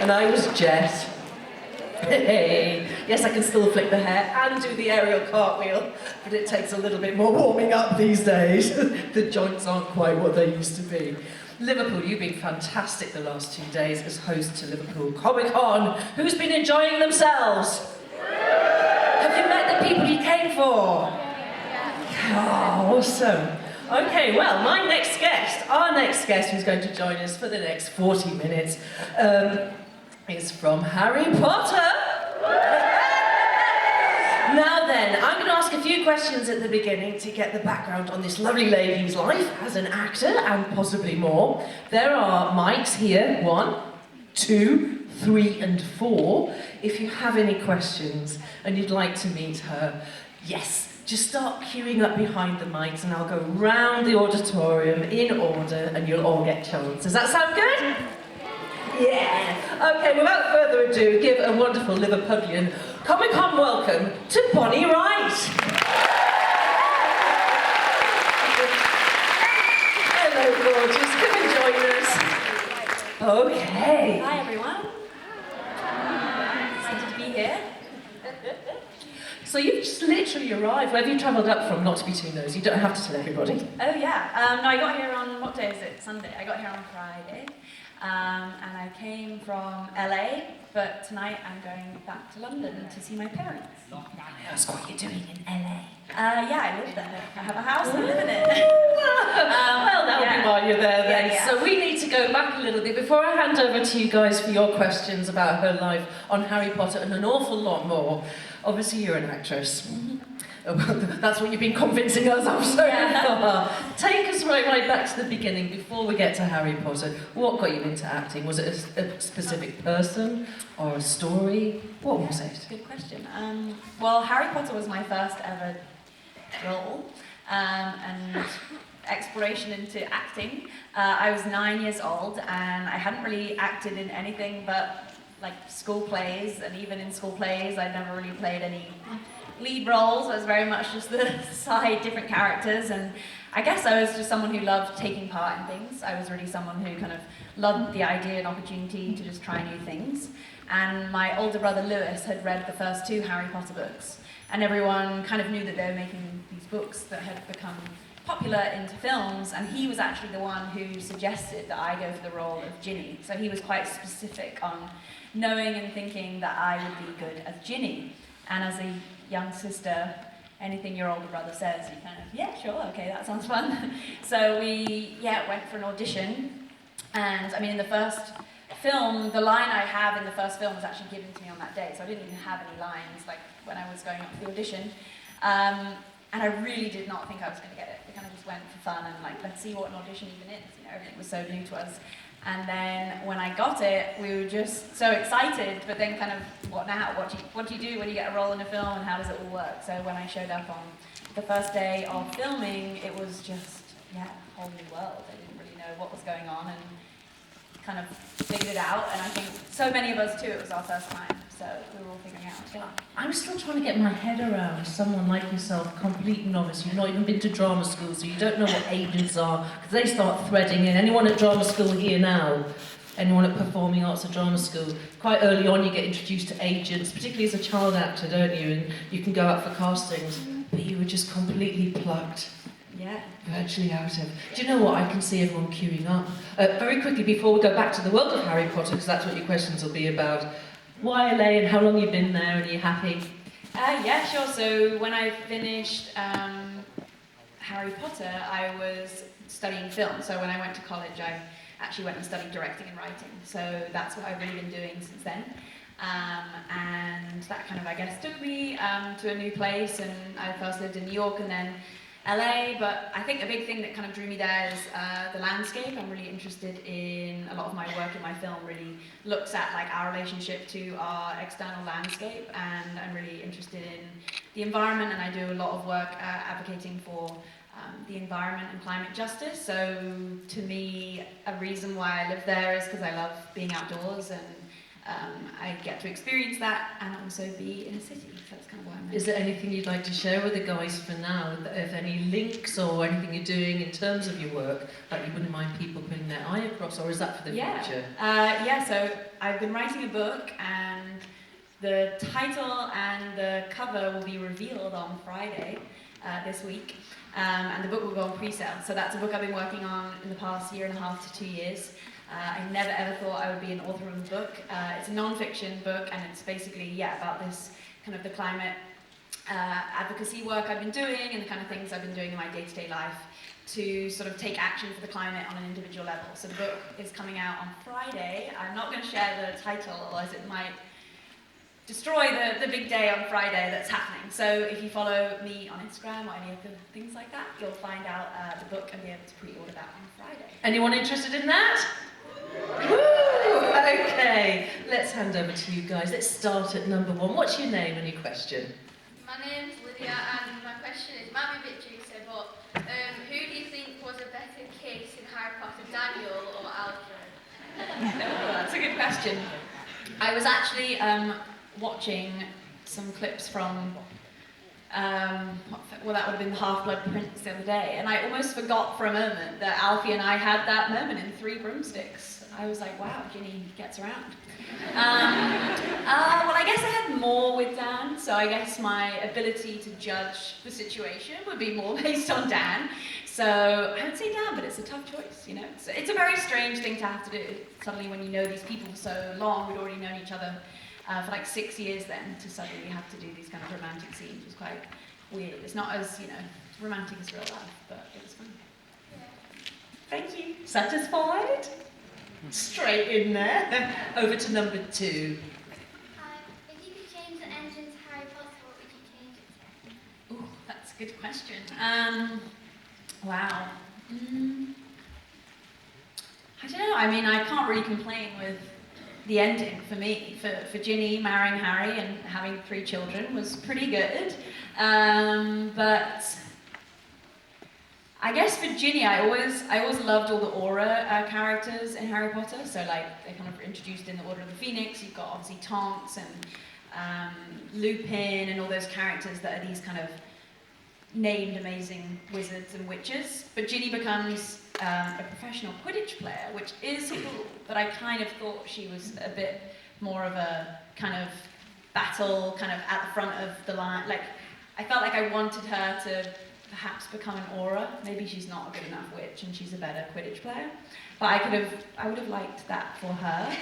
And I was Jet. Hey, yes, I can still flick the hair and do the aerial cartwheel, but it takes a little bit more warming up these days. The joints aren't quite what they used to be. Liverpool, you've been fantastic the last 2 days as host to Liverpool Comic Con. Who's been enjoying themselves? Have you met the people you came for? Oh, awesome. Okay, well, our next guest who's going to join us for the next 40 minutes, is from Harry Potter. Now then, I'm going to ask a few questions at the beginning to get the background on this lovely lady's life as an actor and possibly more. There are mics here, 1, 2, 3 and 4. If you have any questions and you'd like to meet her, yes, just start queuing up behind the mics and I'll go round the auditorium in order and you'll all get chance. Does that sound good? Yeah. Okay, without further ado, give a wonderful Liverpudlian Comic-Con welcome to Bonnie Wright. Hello, gorgeous. Come and join us. Okay. Hi, everyone. Excited to be here. So you've just literally arrived. Where have you travelled up from? Not to be too nosy. You don't have to tell everybody. Oh, yeah. No, I got here on, what day is it? Sunday. I got here on Friday. And I came from LA, but tonight I'm going back to London to see my parents. That's what you're doing in LA. Yeah, I live there. I have a house and I live in it. Well, that'll be while you're there then. Yeah. So we need to go back a little bit before I hand over to you guys for your questions about her life on Harry Potter and an awful lot more. Obviously, you're an actress. That's what you've been convincing us of so far. Take us right back to the beginning before we get to Harry Potter. What got you into acting? Was it a specific person or a story? What was it? Good question. Well, Harry Potter was my first ever role and exploration into acting. I was 9 years old and I hadn't really acted in anything but like school plays, and even in school plays I'd never really played any lead roles. I was very much just the side, different characters, and I guess I was just someone who loved taking part in things. I was really someone who kind of loved the idea and opportunity to just try new things. And my older brother Lewis had read the first 2 Harry Potter books, and everyone kind of knew that they were making these books that had become popular into films, and he was actually the one who suggested that I go for the role of Ginny. So he was quite specific on knowing and thinking that I would be good as Ginny. And as a young sister, anything your older brother says, you kind of, yeah, sure, okay, that sounds fun. So we, went for an audition, and I mean, in the first film, the line I have in the first film was actually given to me on that day, so I didn't even have any lines, like, when I was going up for the audition. And I really did not think I was going to get it. We kind of just went for fun and like, let's see what an audition even is. You know, everything was so new to us. And then when I got it, we were just so excited, but then kind of, what now? What do you do when you get a role in a film, and how does it all work? So when I showed up on the first day of filming, it was just, a whole new world. I didn't really know what was going on and kind of figured it out. And I think so many of us too, it was our first time. So we were all figuring it out together. I'm still trying to get my head around someone like yourself, complete novice. You've not even been to drama school, so you don't know what agents are, because they start threading in. Anyone at drama school here now? Anyone at performing arts or drama school? Quite early on you get introduced to agents, particularly as a child actor, don't you? And you can go out for castings, but you were just completely plucked. Yeah. Virtually out of. Do you know what? I can see everyone queuing up. Very quickly, before we go back to the world of Harry Potter, because that's what your questions will be about. Why LA and how long you've been there, and are you happy? Yeah, sure. So when I finished Harry Potter, I was studying film. So when I went to college, I actually went and studied directing and writing. So that's what I've really been doing since then. And that kind of, I guess, took me to a new place. And I first lived in New York and then LA, but I think a big thing that kind of drew me there is the landscape. I'm really interested in, a lot of my work in my film really looks at like our relationship to our external landscape, and I'm really interested in the environment, and I do a lot of work advocating for the environment and climate justice. So to me, a reason why I live there is because I love being outdoors, and I get to experience that and also be in a city. So that's kind of why I'm there. Is there anything you'd like to share with the guys for now? If any links or anything you're doing in terms of your work that you wouldn't mind people putting their eye across, or is that for the future? So I've been writing a book, and the title and the cover will be revealed on Friday this week, and the book will go on pre-sale. So that's a book I've been working on in the past 1.5 to 2 years. I never ever thought I would be an author of a book. It's a non-fiction book, and it's basically about this kind of the climate advocacy work I've been doing and the kind of things I've been doing in my day-to-day life to sort of take action for the climate on an individual level. So the book is coming out on Friday. I'm not going to share the title, otherwise it might destroy the big day on Friday that's happening. So if you follow me on Instagram or any of the things like that, you'll find out the book and be able to pre-order that on Friday. Anyone interested in that? Woo! Okay, let's hand over to you guys. Let's start at number 1. What's your name and your question? My name's Lydia, and my question is, might be a bit juicy, but who do you think was a better case in Harry Potter, Daniel or Alfred? That's a good question. I was actually watching some clips from, that would have been the Half-Blood Prince the other day, and I almost forgot for a moment that Alfie and I had that moment in 3 Broomsticks. I was like, wow, Ginny gets around. Well, I guess I had more with Dan, so I guess my ability to judge the situation would be more based on Dan. So I would say Dan, but it's a tough choice, you know. It's a very strange thing to have to do. Suddenly when you know these people for so long, we'd already known each other for like 6 years then, to suddenly have to do these kind of romantic scenes was quite weird. It's not as, romantic as real life, but it was fun. Yeah. Thank you. Satisfied? Straight in there. Over to number 2. Hi. If you could change the engine to Harry Potter, what would you change it to? Ooh, that's a good question. Wow. I don't know. I mean, I can't really complain with the ending for me. For Ginny marrying Harry and having 3 children was pretty good. But I guess for Ginny, I always loved all the aura characters in Harry Potter. So like they're kind of introduced in the Order of the Phoenix. You've got obviously Tonks and Lupin and all those characters that are these kind of named amazing wizards and witches. But Ginny becomes a professional Quidditch player, which is cool. But I kind of thought she was a bit more of a kind of battle, kind of at the front of the line. Like I felt like I wanted her to perhaps become an aura. Maybe she's not a good enough witch and she's a better Quidditch player. But I would have liked that for her.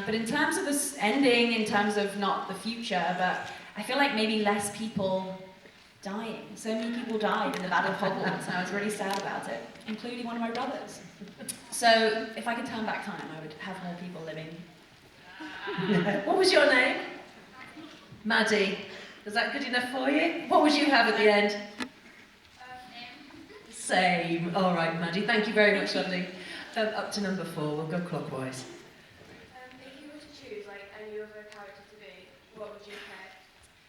But in terms of this ending, in terms of not the future, but I feel like maybe less people dying. So many people died in the Battle of Hogwarts and I was really sad about it, including one of my brothers. So if I could turn back time, I would have more people living. What was your name? Maddie. Was that good enough for you? What would you have at the end? Same. All right, Maddie. Thank you very much, lovely. Up to number 4. We'll go clockwise. If you were to choose any other character to be, what would you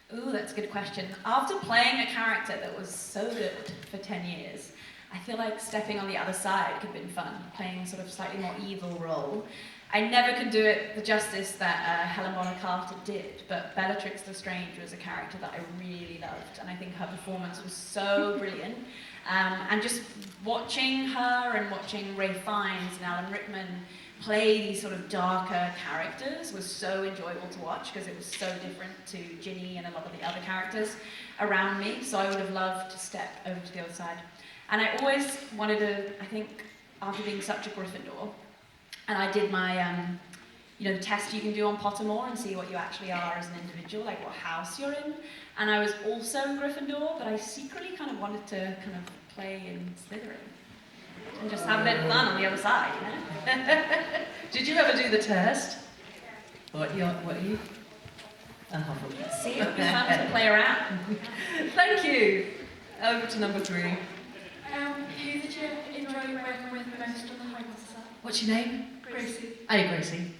pick? Ooh, that's a good question. After playing a character that was so good for 10 years, I feel like stepping on the other side could have been fun, playing sort of slightly more evil role. I never could do it the justice that Helen Bonham Carter did, but Bellatrix Lestrange was a character that I really loved, and I think her performance was so brilliant. And just watching her and watching Ralph Fiennes and Alan Rickman play these sort of darker characters was so enjoyable to watch because it was so different to Ginny and a lot of the other characters around me. So I would have loved to step over to the other side. And I always wanted to, I think, after being such a Gryffindor, and I did my, the test you can do on Pottermore and see what you actually are as an individual, like what house you're in. And I was also Gryffindor, but I secretly kind of wanted to kind of play in Slytherin. And just have a bit of fun on the other side, you know? Did you ever do the test? What are you? See, it was fun to play around. Thank you. Over to number 3. Who did you enjoy working with most on the Harry Potter set? What's your name? Gracie. Hey, Gracie.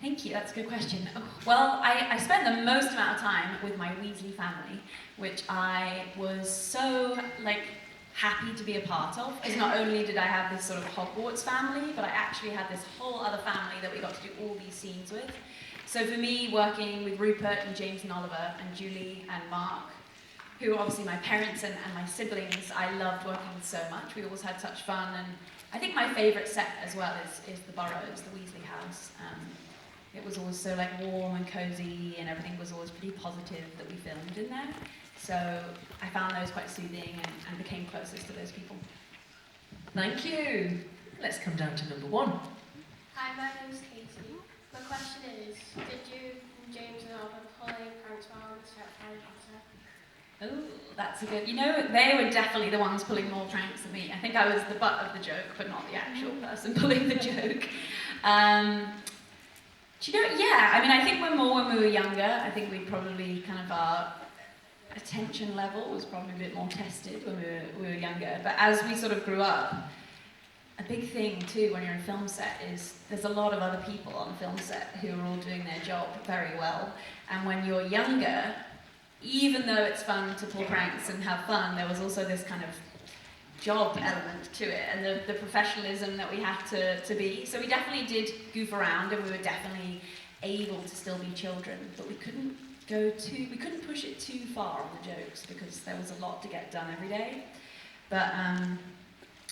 Thank you, that's a good question. Oh, well, I spent the most amount of time with my Weasley family, which I was so, happy to be a part of, because not only did I have this sort of Hogwarts family, but I actually had this whole other family that we got to do all these scenes with. So for me, working with Rupert and James and Oliver and Julie and Mark, who are obviously my parents and my siblings, I loved working with so much. We always had such fun, and I think my favourite set as well is the Burrows, the Weasley house. It was always so like warm and cosy, and everything was always pretty positive that we filmed in there. So I found those quite soothing and became closest to those people. Thank you. Let's come down to number 1. Hi, my name's Katie. My question is, did you and James and Oliver pull any pranks while on the set of Harry Potter? Oh, that's a good... You know, they were definitely the ones pulling more pranks than me. I think I was the butt of the joke, but not the actual person pulling the joke. Do you know, yeah, I mean, I think when we were younger, I think we probably kind of our attention level was probably a bit more tested when we were younger. But as we sort of grew up, a big thing too when you're in a film set is there's a lot of other people on a film set who are all doing their job very well. And when you're younger, even though it's fun to pull pranks and have fun, there was also this kind of job element to it and the professionalism that we had to be. So we definitely did goof around, and we were definitely able to still be children, but we couldn't push it too far on the jokes because there was a lot to get done every day. But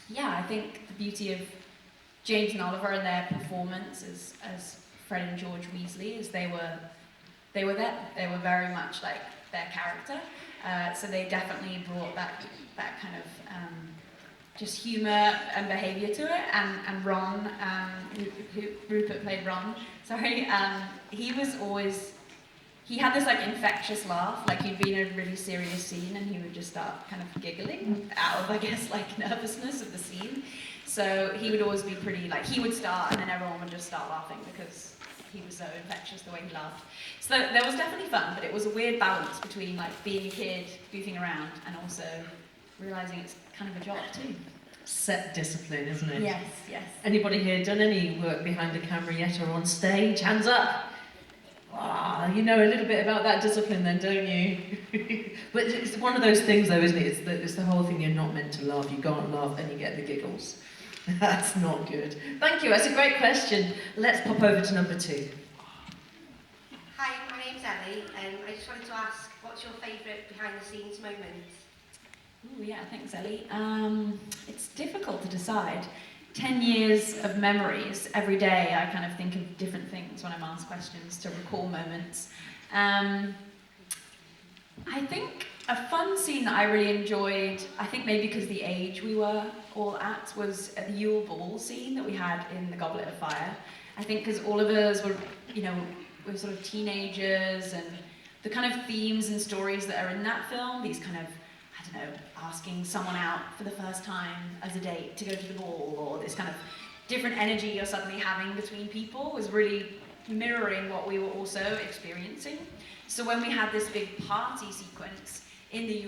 yeah, I think the beauty of James and Oliver and their performance as Fred and George Weasley is they were there. They were very much like their character. So they definitely brought that kind of just humour and behaviour to it. And Ron, who Rupert played Ron, sorry, he had this like infectious laugh, like he'd be in a really serious scene and he would just start kind of giggling out of, I guess, like nervousness of the scene. So he would always be pretty, like he would start and then everyone would just start laughing because he was so infectious the way he laughed. So there was definitely fun, but it was a weird balance between like being a kid, goofing around, and also realising it's kind of a job too. Set discipline, isn't it? Yes, yes. Anybody here done any work behind the camera yet or on stage? Hands up! Ah, you know a little bit about that discipline then, don't you? But it's one of those things though, isn't it? It's the whole thing, you're not meant to laugh. You can't laugh and you get the giggles. That's not good. Thank you, that's a great question. Let's pop over to number 2. Hi, my name's Ellie, and I just wanted to ask, what's your favourite behind-the-scenes moment? Oh yeah, thanks Ellie. It's difficult to decide. 10 years of memories. Every day I kind of think of different things when I'm asked questions to recall moments. I think a fun scene that I really enjoyed, I think maybe because the age we were all at, was the Yule Ball scene that we had in the Goblet of Fire. I think because all of us were, we were sort of teenagers, and the kind of themes and stories that are in that film, these kind of, I don't know, asking someone out for the first time as a date to go to the ball, or this kind of different energy you're suddenly having between people, was really mirroring what we were also experiencing. So when we had this big party sequence in the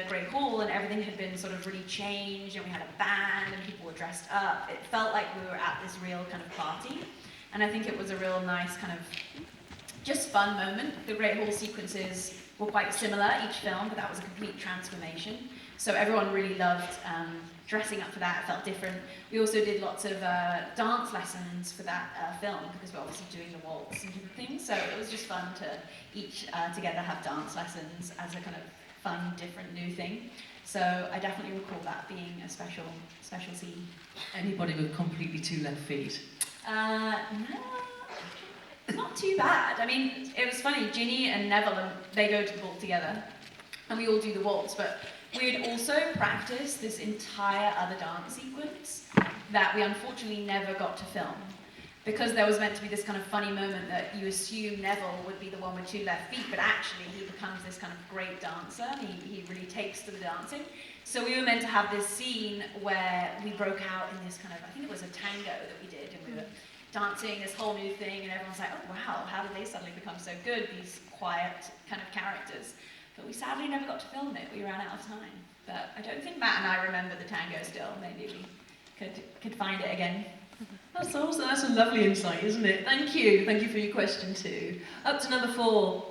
Great Hall and everything had been sort of really changed and we had a band and people were dressed up, it felt like we were at this real kind of party. And I think it was a real nice kind of just fun moment. The Great Hall sequences were quite similar each film, but that was a complete transformation. So everyone really loved dressing up for that. It felt different. We also did lots of dance lessons for that film because we're obviously doing the waltz and different things. So it was just fun to each together have dance lessons as a kind of fun, different, new thing. So I definitely recall that being a special scene. Anybody with completely 2 left feet? No. Not too bad. I mean, it was funny, Ginny and Neville, they go to the ball together, and we all do the waltz, but we had also practiced this entire other dance sequence that we unfortunately never got to film, because there was meant to be this kind of funny moment that you assume Neville would be the one with 2 left feet, but actually he becomes this kind of great dancer, and he really takes to the dancing. So we were meant to have this scene where we broke out in this kind of, I think it was a tango that we did, and we were dancing this whole new thing, and everyone's like, oh wow, how did they suddenly become so good, these quiet kind of characters? But we sadly never got to film it, we ran out of time. But I don't think Matt and I remember the tango still, maybe we could find it again. That's awesome, that's a lovely insight, isn't it? Thank you for your question too. Up to number 4.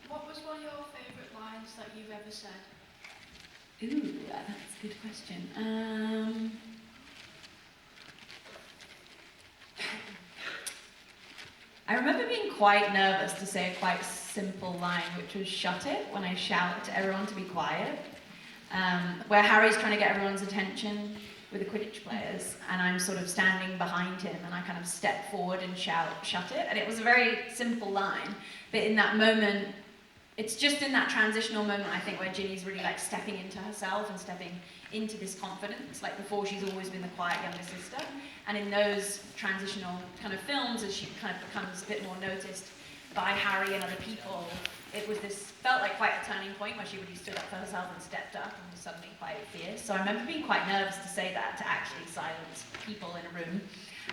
What was one of your favourite lines that you've ever said? Ooh, that's a good question. I remember being quite nervous to say a quite simple line, which was "shut it," when I shout to everyone to be quiet. Where Harry's trying to get everyone's attention with the Quidditch players, and I'm sort of standing behind him, and I kind of step forward and shout, "Shut it." And it was a very simple line, but in that moment, it's just in that transitional moment, I think, where Ginny's really like stepping into herself and stepping into this confidence. Like before, she's always been the quiet younger sister, and in those transitional kind of films, as she kind of becomes a bit more noticed by Harry and other people, it was this, felt like quite a turning point where she really stood up for herself and stepped up and was suddenly quite fierce. So I remember being quite nervous to say that, to actually silence people in a room.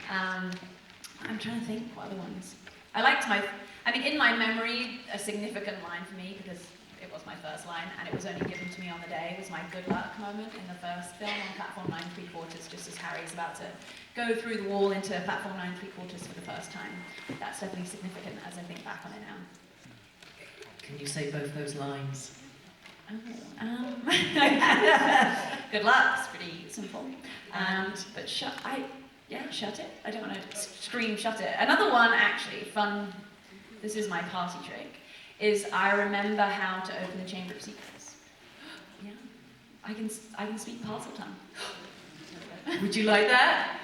I'm trying to think what other ones. In my memory, a significant line for me, because it was my first line and it was only given to me on the day, was my good luck moment in the first film on platform 9 3/4, just as Harry's about to go through the wall into platform 9 3/4 for the first time. That's definitely significant as I think back on it now. Can you say both those lines? Good luck, it's pretty simple. But shut it. I don't want to scream shut it. Another one, actually, fun, this is my party trick, is I remember how to open the Chamber of Secrets. Yeah, I can speak Parseltongue. Would you like that?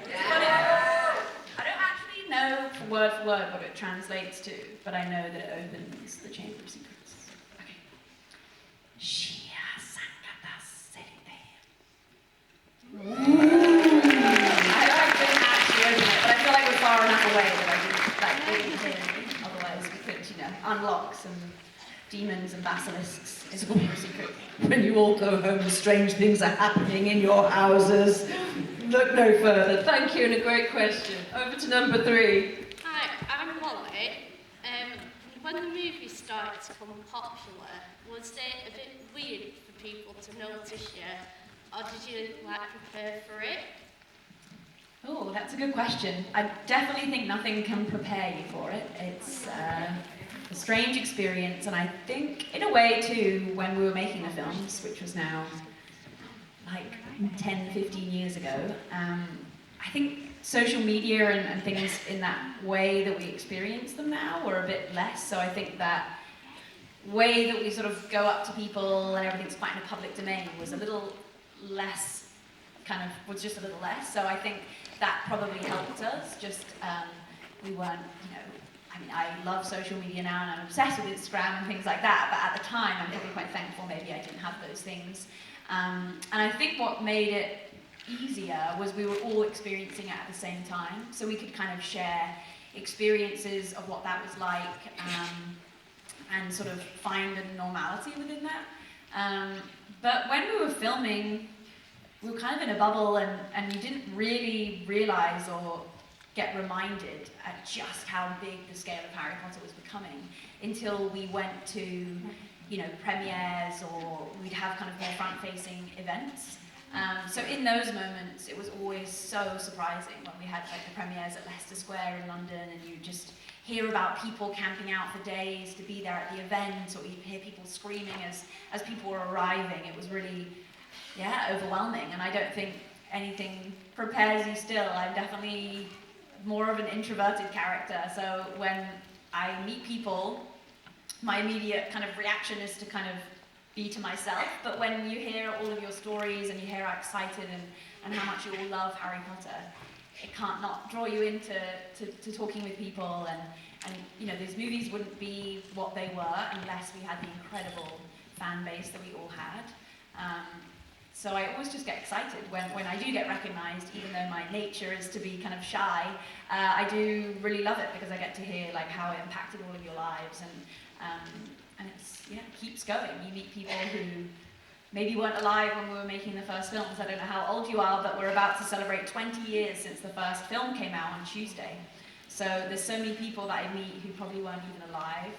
Yeah. I don't actually know word for word what it translates to, but I know that it opens the Chamber of Secrets. Okay. Shia Sankata Serite. I didn't actually open it, but I feel like we're far enough away that I didn't hear anything. Otherwise we could, unlock some demons and basilisks. It's a Chamber of Secret. When you all go home, strange things are happening in your houses. Look no further. Thank you, and a great question. Over to number 3. Hi, I'm Molly. When the movie started to become popular, was it a bit weird for people to notice you, or did you prepare for it? Oh, that's a good question. I definitely think nothing can prepare you for it. It's a strange experience, and I think, in a way too, when we were making the films, which was now like 10, 15 years ago, I think social media and things in that way that we experience them now were a bit less. So I think that way that we sort of go up to people and everything's quite in a public domain was a little less, was just a little less. So I think that probably helped us. Just, we weren't, I love social media now and I'm obsessed with Instagram and things like that, but at the time I'm probably quite thankful maybe I didn't have those things. And I think what made it easier was we were all experiencing it at the same time, so we could kind of share experiences of what that was like, and sort of find a normality within that. But when we were filming, we were kind of in a bubble, and you didn't really realise or get reminded at just how big the scale of Harry Potter was becoming until we went to premieres, or we'd have kind of more front-facing events. So in those moments, it was always so surprising when we had like the premieres at Leicester Square in London, and you just hear about people camping out for days to be there at the event, or you'd hear people screaming as people were arriving. It was really, overwhelming, and I don't think anything prepares you still. I'm definitely more of an introverted character, so when I meet people, my immediate kind of reaction is to kind of be to myself, but when you hear all of your stories and you hear how excited and how much you all love Harry Potter, it can't not draw you into talking with people, and these movies wouldn't be what they were unless we had the incredible fan base that we all had. So I always just get excited when I do get recognised, even though my nature is to be kind of shy. I do really love it because I get to hear like how it impacted all of your lives, and it's, it keeps going. You meet people who maybe weren't alive when we were making the first films. I don't know how old you are, but we're about to celebrate 20 years since the first film came out on Tuesday. So there's so many people that I meet who probably weren't even alive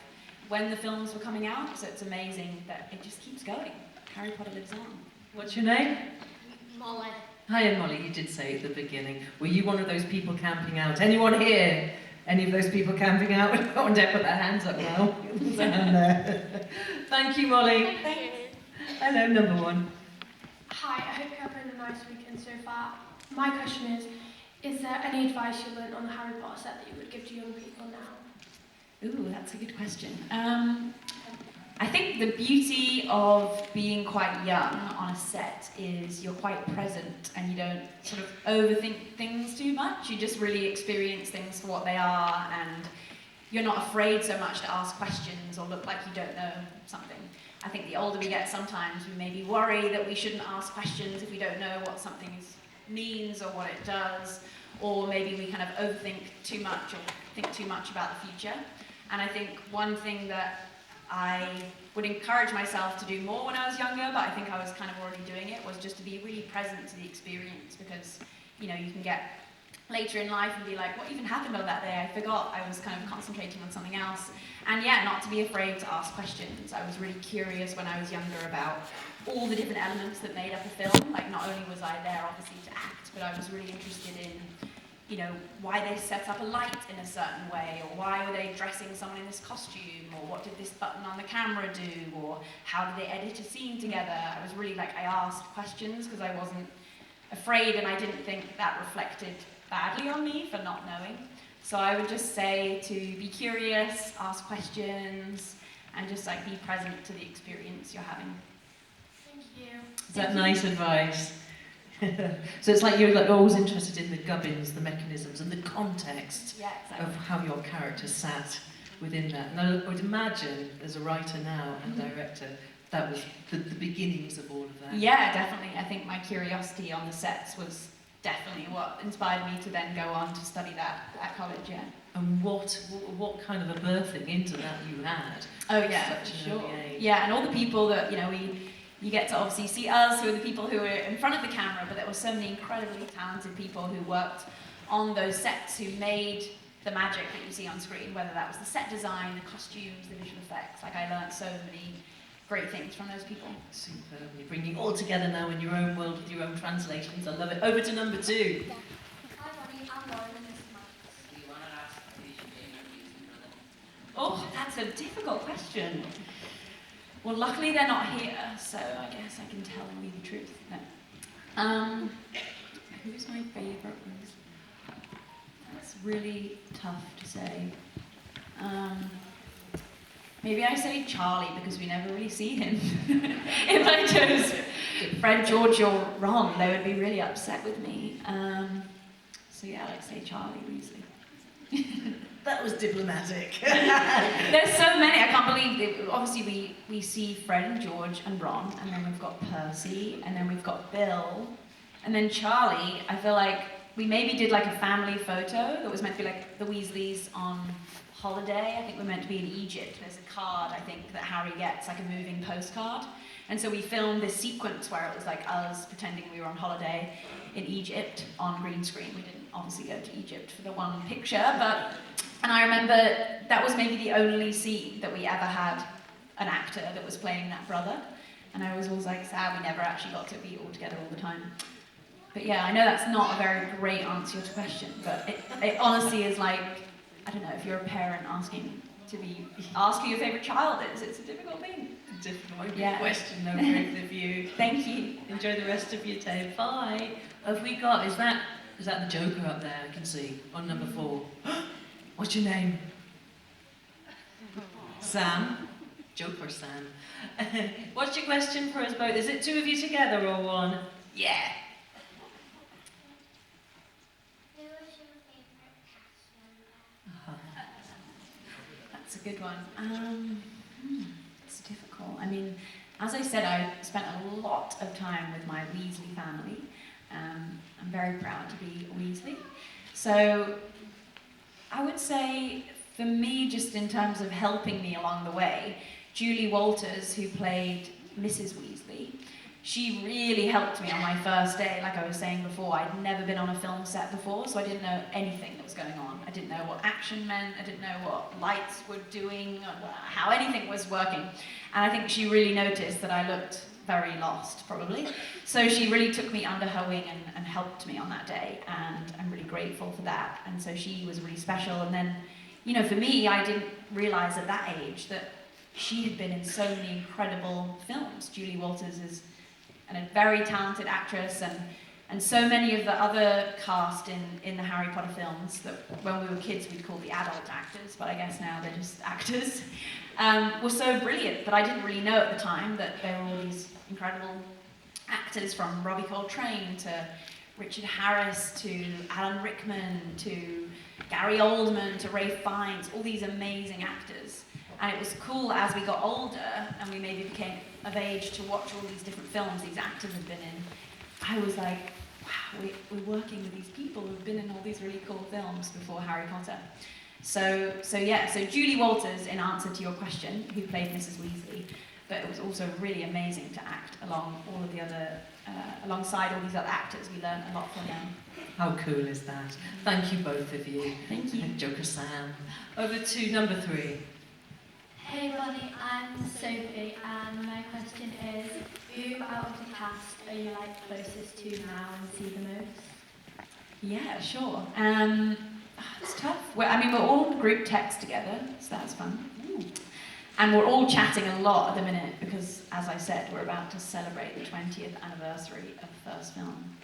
when the films were coming out, so it's amazing that it just keeps going. Harry Potter lives on. What's your name? Molly. Hi, Molly, you did say at the beginning, were you one of those people camping out? Anyone here? Any of those people camping out? I want to put their hands up now. There's a hand there. Thank you, Molly. Thank you. Hello, number one. Hi, I hope you're having a nice weekend so far. My question is there any advice you learned on the Harry Potter set that you would give to young people now? Ooh, that's a good question. I think the beauty of being quite young on a set is you're quite present and you don't sort of overthink things too much. You just really experience things for what they are, and you're not afraid so much to ask questions or look like you don't know something. I think the older we get, sometimes we maybe worry that we shouldn't ask questions if we don't know what something means or what it does, or maybe we kind of overthink too much or think too much about the future. And I think one thing that I would encourage myself to do more when I was younger, but I think I was kind of already doing it, was just to be really present to the experience, because, you know, you can get later in life and be like, what even happened on that day? I forgot. I was kind of concentrating on something else. And yeah, not to be afraid to ask questions. I was really curious when I was younger about all the different elements that made up a film. Like, not only was I there obviously to act, but I was really interested in, you know, why they set up a light in a certain way, or why were they dressing someone in this costume, or what did this button on the camera do, or how did they edit a scene together. I was really like, I asked questions because I wasn't afraid, and I didn't think that reflected badly on me for not knowing. So I would just say to be curious, ask questions, and just like be present to the experience you're having. Thank you. Is that nice advice? So it's like you're like always interested in the gubbins, the mechanisms, and the context Yeah, exactly. of how your character sat within that. And I would imagine, as a writer now and director, that was the beginnings of all of that. Yeah, definitely. I think my curiosity on the sets was definitely what inspired me to then go on to study that at college, yeah. And what kind of a birthing into that you had? Oh yeah, Such for an sure. early age. Yeah, and all the people that, you know, you get to obviously see us, who are the people who are in front of the camera, but there were so many incredibly talented people who worked on those sets, who made the magic that you see on screen, whether that was the set design, the costumes, the visual effects. Like, I learned so many great things from those people. Superb. You're bringing it all together now in your own world with your own translations. I love it. Over to number two. Hi, Bonnie. I'm Lauren, and this is Max. Do you want to ask who's your favourite music brother? Oh, that's a difficult question. Well, luckily they're not here, so I guess I can tell you the truth. No. Who's my favourite one? That's really tough to say. Maybe I say Charlie, because we never really see him. If I chose Fred, George, or Ron, they would be really upset with me. So yeah, I'd say Charlie Weasley. That was diplomatic. There's so many, I can't believe it. Obviously we see Fred and George and Ron, and then we've got Percy, and then we've got Bill, and then Charlie. I feel like we maybe did like a family photo that was meant to be like the Weasleys on holiday. I think we're meant to be in Egypt. There's a card, I think, that Harry gets, like a moving postcard. And so we filmed this sequence where it was like us pretending we were on holiday in Egypt on green screen. We didn't obviously go to Egypt for the one picture, but... And I remember that was maybe the only scene that we ever had an actor that was playing that brother. And I was always like sad we never actually got to be all together all the time. But yeah, I know that's not a very great answer to your question, but it honestly is like, I don't know, if you're a parent asking who your favourite child is, it's a difficult thing. Difficult Yeah. question, no both of you. Thank you. Enjoy the rest of your day. Bye. Have we got, is that the Joker up there I can see on number 4? What's your name? Sam? Joker Sam. What's your question for us both? Is it 2 of you together or one? Yeah. Who was your favourite cast member? That's a good one. It's difficult. I mean, as I said, I spent a lot of time with my Weasley family. I'm very proud to be a Weasley. So I would say, for me, just in terms of helping me along the way, Julie Walters, who played Mrs. Weasley, she really helped me on my first day. Like I was saying before, I'd never been on a film set before, so I didn't know anything that was going on. I didn't know what action meant, I didn't know what lights were doing, how anything was working. And I think she really noticed that I looked very lost, probably. So she really took me under her wing and helped me on that day, and I'm really grateful for that. And so she was really special. And then, you know, for me, I didn't realise at that age that she had been in so many incredible films. Julie Walters is a very talented actress, and so many of the other cast in the Harry Potter films that when we were kids we'd call the adult actors, but I guess now they're just actors, were so brilliant. But I didn't really know at the time that there were all these incredible actors, from Robbie Coltrane to Richard Harris to Alan Rickman to Gary Oldman to Ralph Fiennes, all these amazing actors. And it was cool as we got older and we maybe became of age to watch all these different films these actors had been in. I was like, wow, we're working with these people who've been in all these really cool films before Harry Potter. So Julie Walters, in answer to your question, who played Mrs. Weasley, but it was also really amazing to act alongside all these other actors. We learned a lot from them. How cool is that? Thank you both of you. Thank you. Joker Sam. Over to number 3. Hey Bonnie, I'm Sophie, and my question is, who out of the cast are you like closest to now and see the most? Yeah, sure. It's tough. We're all in group text together, so that's fun. And we're all chatting a lot at the minute because, as I said, we're about to celebrate the 20th anniversary of the first film.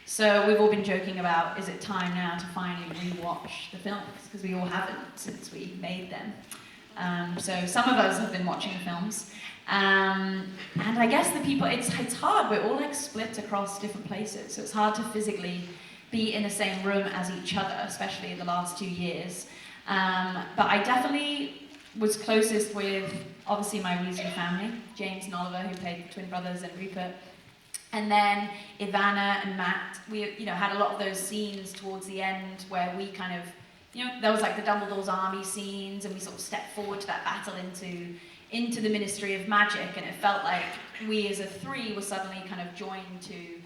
So we've all been joking about, is it time now to finally rewatch the films? Because we all haven't since we made them. So some of us have been watching the films. And I guess the people, it's hard. We're all like split across different places. So it's hard to physically be in the same room as each other, especially in the last 2 years. But I definitely was closest with, obviously, my Weasley family, James and Oliver, who played the twin brothers, and Rupert. And then Ivana and Matt. We had a lot of those scenes towards the end where we kind of, there was like the Dumbledore's army scenes, and we sort of stepped forward to that battle into the Ministry of Magic, and it felt like we as a 3 were suddenly kind of joined to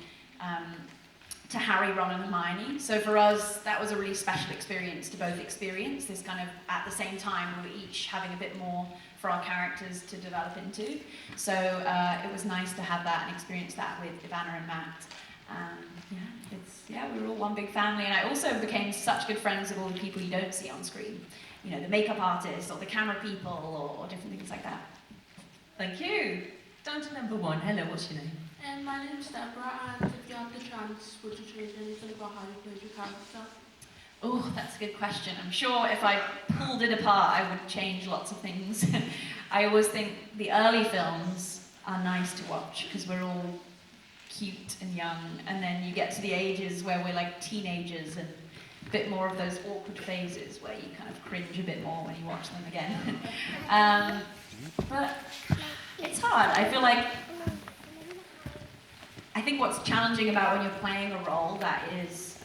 Harry, Ron and Hermione. So for us, that was a really special experience to both experience this kind of, at the same time, we were each having a bit more for our characters to develop into. So it was nice to have that and experience that with Ivana and Matt. We were all one big family, and I also became such good friends with all the people you don't see on screen. The makeup artists or the camera people or different things like that. Thank you. Down to number 1. Hello, what's your name? My name's Deborah, and if you had the chance, would you change anything about how you played your character? Oh, that's a good question. I'm sure if I pulled it apart, I would change lots of things. I always think the early films are nice to watch because we're all cute and young, and then you get to the ages where we're like teenagers and a bit more of those awkward phases where you kind of cringe a bit more when you watch them again. But it's hard. I think what's challenging about when you're playing a role that is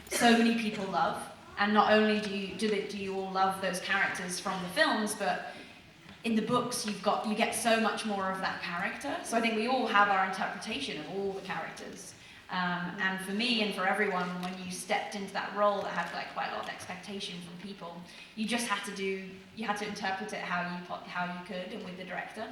so many people love, and not only do you all love those characters from the films, but in the books you get so much more of that character. So I think we all have our interpretation of all the characters. And for me and for everyone, when you stepped into that role that had like quite a lot of expectation from people, you just had to interpret it how you could and with the director.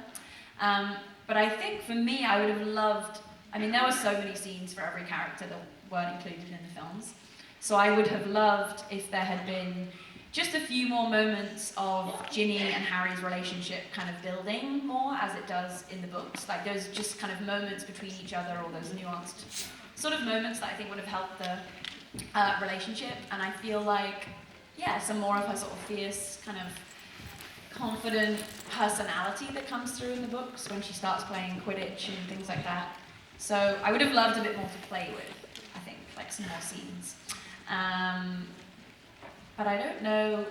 But I think for me, I would have loved, there were so many scenes for every character that weren't included in the films. So I would have loved if there had been just a few more moments of Ginny and Harry's relationship kind of building more as it does in the books. Like those just kind of moments between each other, or those nuanced sort of moments that I think would have helped the relationship. And I feel like, some more of her sort of fierce, kind of confident personality that comes through in the books when she starts playing Quidditch and things like that. So I would have loved a bit more to play with, I think, like some more scenes. But I don't know